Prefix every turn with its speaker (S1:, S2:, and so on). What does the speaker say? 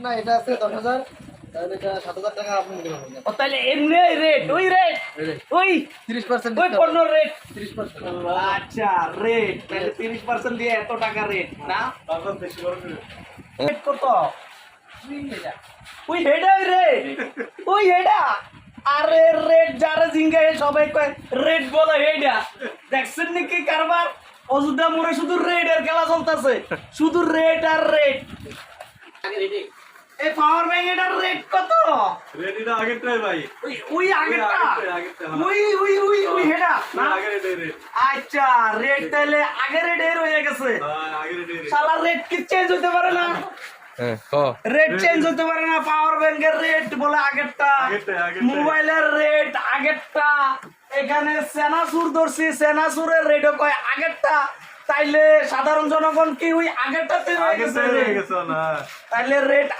S1: না এটা আছে 10,000, তাহলে এটা 7,000 টাকা আপনি নিতে পারবেন।
S2: ও তাহলে এমনি রেট ওই রেট ওই
S1: 30%
S2: ওই পণ্য রেট
S1: 30%।
S2: আচ্ছা রেট তাহলে 30% দিয়ে এত টাকা রেট না রেট কত ওই হেডা রে ওই হেডা আরে রেট যারা জিঙ্গায় সবাই কয় রেট বলে হেডা দেখছেন নাকি কারবার অযোধ্যা মোড়ে শুধু রেট এর খেলা চলতেছে শুধু রেট আর রেট এই পাওয়ার ব্যাংক এটার রেট কত
S3: রেডিটা আগেরটাই ভাই
S2: ওই আগেরটা
S3: আগেরটা,
S2: ওই হেডা না
S3: আগের রেট
S2: আচ্ছা রেট তাহলে আগের রেট এর হয়ে গেছে
S3: আগের রেট
S2: শালা রেট কি চেঞ্জ হতে পারে না রেট চেঞ্জ হতে পারে না পাওয়ার ব্যাংকের রেট বলে আগেরটা
S3: আগেরটা।
S2: মোবাইলের রেট আগেরটা এখানে সেনাসুর ধরছি সেনাসুরের রেটও কয় আগেরটা তাইলে সাধারণ জনগণ কি ওই আগেরটাতে হয়ে গেছে
S3: আগেরটাই হয়ে গেছে না
S2: তাইলে রেট